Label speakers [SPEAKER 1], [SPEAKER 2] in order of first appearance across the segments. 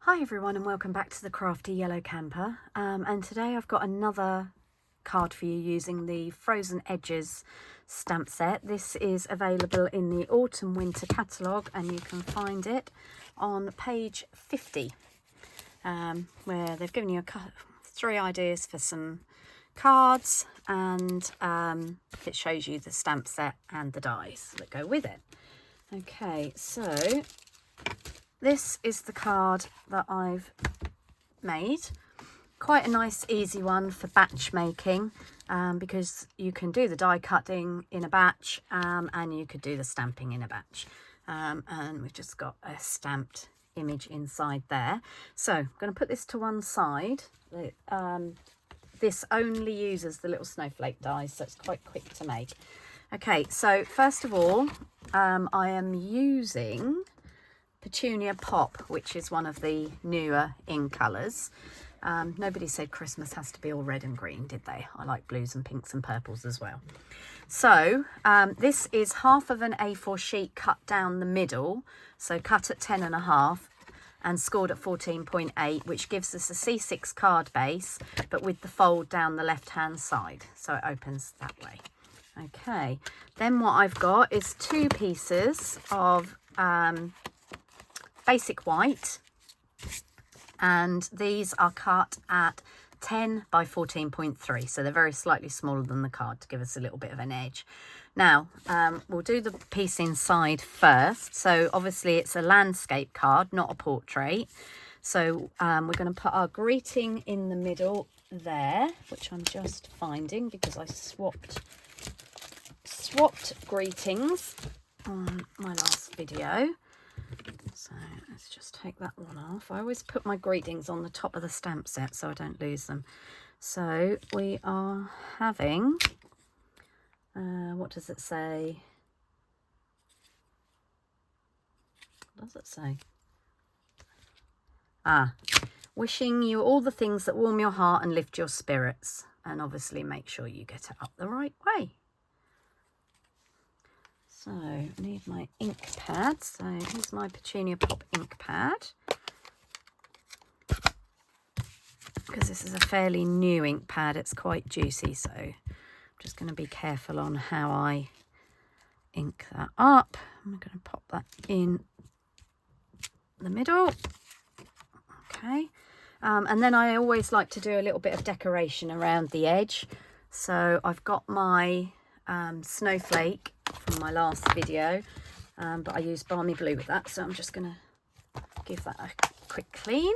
[SPEAKER 1] Hi everyone and welcome back to the Crafty Yellow Camper, and today I've got another card for you using the Frozen Edges stamp set. This is available in the Autumn Winter catalogue and you can find it on page 50, where they've given you three ideas for some cards, and it shows you the stamp set and the dies that go with it. Okay, so this is the card that I've made. Quite a nice easy one for batch making, because you can do the die cutting in a batch, and you could do the stamping in a batch. And we've just got a stamped image inside there. So I'm going to put this to one side. This only uses the little snowflake dies, so it's quite quick to make. Okay, so first of all, I am using Petunia Pop, which is one of the newer in colours. Nobody said Christmas has to be all red and green, did they? I like blues and pinks and purples as well. So this is half of an A4 sheet cut down the middle, so cut at 10.5 and scored at 14.8, which gives us a C6 card base, but with the fold down the left hand side, so it opens that way. Okay, then what I've got is two pieces of basic white, and these are cut at 10 by 14.3, so they're very slightly smaller than the card to give us a little bit of an edge. Now we'll do the piece inside first. So obviously it's a landscape card, not a portrait, so we're going to put our greeting in the middle there, which I'm just finding because I swapped greetings on my last video. So let's just take that one off. I always put my greetings on the top of the stamp set so I don't lose them. So we are having, what does it say? What does it say? Wishing you all the things that warm your heart and lift your spirits. And obviously make sure you get it up the right way. So I need my ink pad. So here's my Petunia Pop ink pad, because this is a fairly new ink pad. It's quite juicy, so I'm just going to be careful on how I ink that up. I'm going to pop that in the middle. Okay, and then I always like to do a little bit of decoration around the edge. So I've got my snowflake from my last video, but I used balmy blue with that, so I'm just going to give that a quick clean,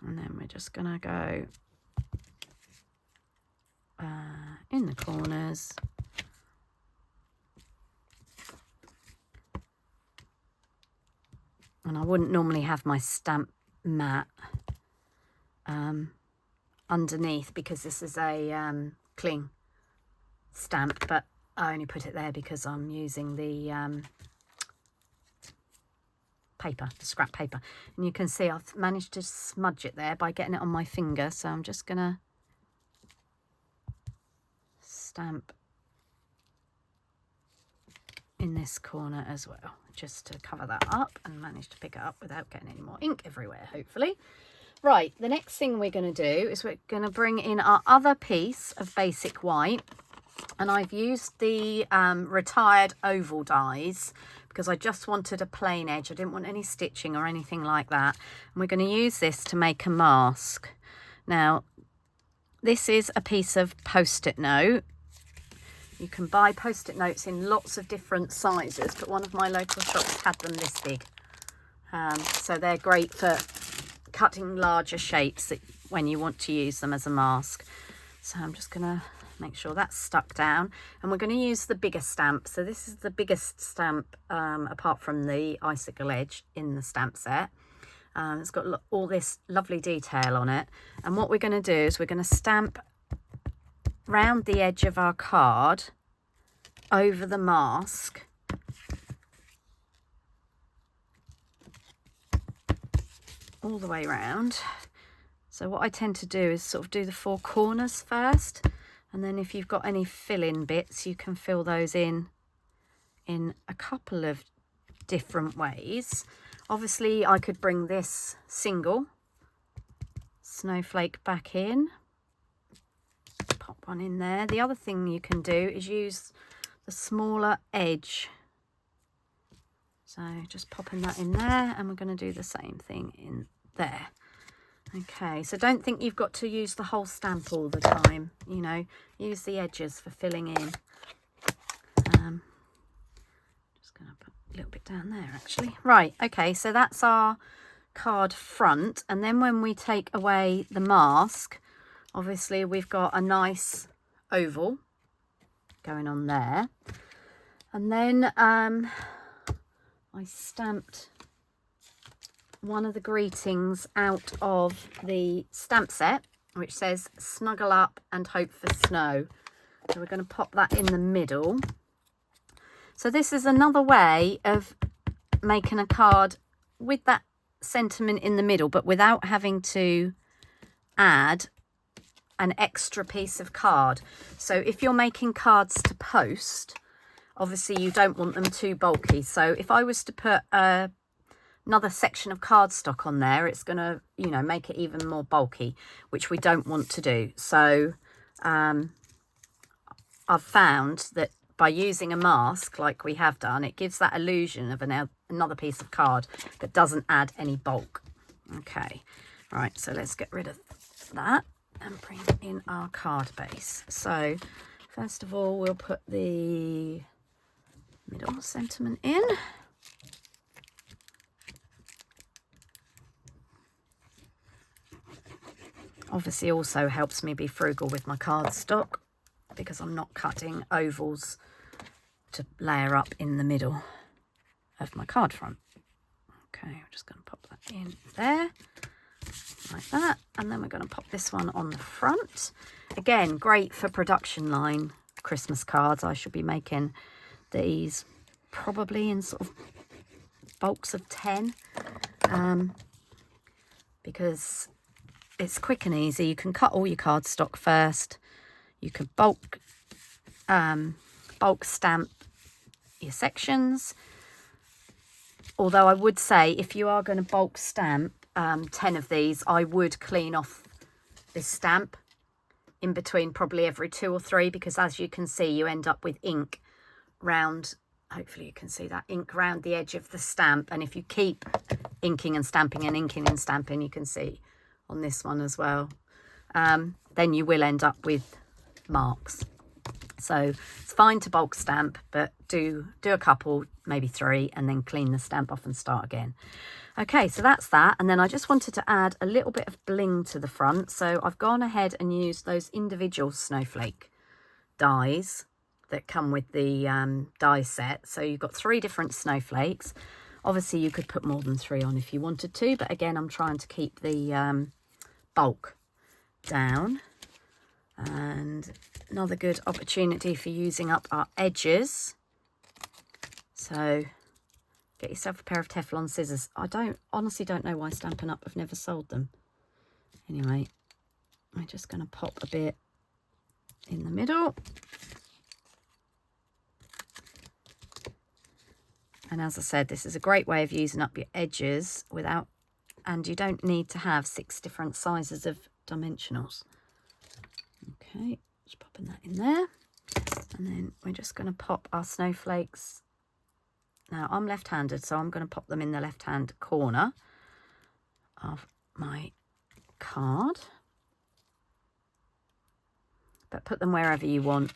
[SPEAKER 1] and then we're just going to go in the corners, and I wouldn't normally have my stamp mat underneath because this is a cling stamp, but I only put it there because I'm using the paper, the scrap paper, and you can see I've managed to smudge it there by getting it on my finger. So I'm just gonna stamp in this corner as well, just to cover that up, and manage to pick it up without getting any more ink everywhere, hopefully. Right, the next thing we're going to do is we're going to bring in our other piece of basic white, and I've used the retired oval dies because I just wanted a plain edge. I didn't want any stitching or anything like that. And we're going to use this to make a mask. Now, this is a piece of post-it note. You can buy post-it notes in lots of different sizes, but one of my local shops had them this big. So they're great for cutting larger shapes when you want to use them as a mask. So I'm just going to make sure that's stuck down, and we're going to use the bigger stamp. So this is the biggest stamp apart from the icicle edge in the stamp set. It's got all this lovely detail on it, and what we're going to do is we're going to stamp round the edge of our card over the mask, all the way around. So what I tend to do is sort of do the four corners first, and then if you've got any fill-in bits, you can fill those in a couple of different ways, Obviously I could bring this single snowflake back in, pop one in there. The other thing you can do is use the smaller edge. So just popping that in there, and we're going to do the same thing in there. Okay, so don't think you've got to use the whole stamp all the time, you know, use the edges for filling in. Just going to put a little bit down there actually. Right, okay, so that's our card front, and then when we take away the mask, obviously we've got a nice oval going on there. And then I stamped one of the greetings out of the stamp set, which says snuggle up and hope for snow. So we're going to pop that in the middle. So this is another way of making a card with that sentiment in the middle, but without having to add an extra piece of card. So if you're making cards to post, obviously you don't want them too bulky. So if I was to put another section of cardstock on there, it's going to, you know, make it even more bulky, which we don't want to do. So I've found that by using a mask like we have done, it gives that illusion of another piece of card that doesn't add any bulk. Okay, right, so let's get rid of that and bring in our card base. So first of all, we'll put the middle sentiment in. Obviously also helps me be frugal with my cardstock because I'm not cutting ovals to layer up in the middle of my card front. Okay, I'm just going to pop that in there like that, and then we're going to pop this one on the front. Again, great for production line Christmas cards. I should be making these probably in sort of bulks of 10 because it's quick and easy. You can cut all your cardstock first. You could bulk stamp your sections. Although I would say if you are going to bulk stamp 10 of these, I would clean off this stamp in between probably every 2 or 3, because as you can see, you end up with ink round, hopefully you can see that, ink round the edge of the stamp. And if you keep inking and stamping and inking and stamping, you can see on this one as well, then you will end up with marks. So it's fine to bulk stamp, but do a couple, maybe 3, and then clean the stamp off and start again. Okay, so that's that. And then I just wanted to add a little bit of bling to the front. So I've gone ahead and used those individual snowflake dies that come with the die set. So you've got 3 different snowflakes. Obviously you could put more than 3 on if you wanted to, but again, I'm trying to keep the bulk down. And another good opportunity for using up our edges. So get yourself a pair of Teflon scissors. I honestly don't know why Stampin' Up! I've never sold them. Anyway, I'm just going to pop a bit in the middle. And as I said, this is a great way of using up your edges and you don't need to have 6 different sizes of dimensionals. Okay, just popping that in there. And then we're just going to pop our snowflakes. Now, I'm left-handed, so I'm going to pop them in the left-hand corner of my card. But put them wherever you want.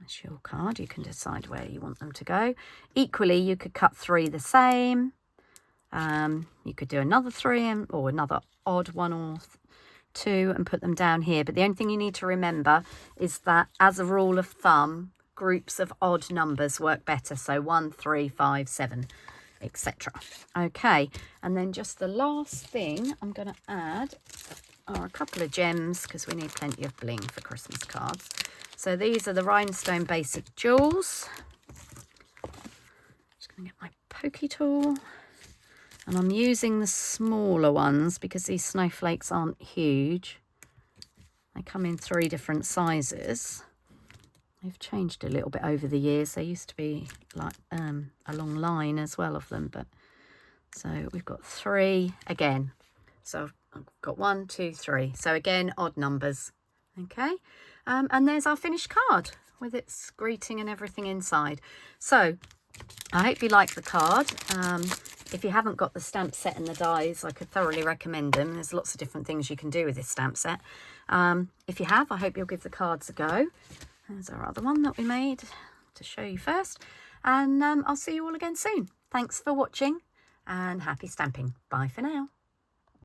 [SPEAKER 1] That's your card. You can decide where you want them to go. Equally, you could cut 3 the same. You could do another 3 or another odd 1 or 2 and put them down here. But the only thing you need to remember is that, as a rule of thumb, groups of odd numbers work better. So 1, 3, 5, 7, etc. Okay, and then just the last thing I'm going to add are a couple of gems, because we need plenty of bling for Christmas cards. So these are the Rhinestone Basic Jewels. Just going to get my pokey tool. And I'm using the smaller ones because these snowflakes aren't huge. They come in 3 different sizes. They've changed a little bit over the years. There used to be like a long line as well of them, but so we've got 3 again. So I've got 1, 2, 3. So again, odd numbers. Okay, and there's our finished card with its greeting and everything inside. So I hope you like the card. If you haven't got the stamp set and the dies, I could thoroughly recommend them. There's lots of different things you can do with this stamp set. If you have, I hope you'll give the cards a go. There's our other one that we made to show you first. And I'll see you all again soon. Thanks for watching and happy stamping. Bye for now.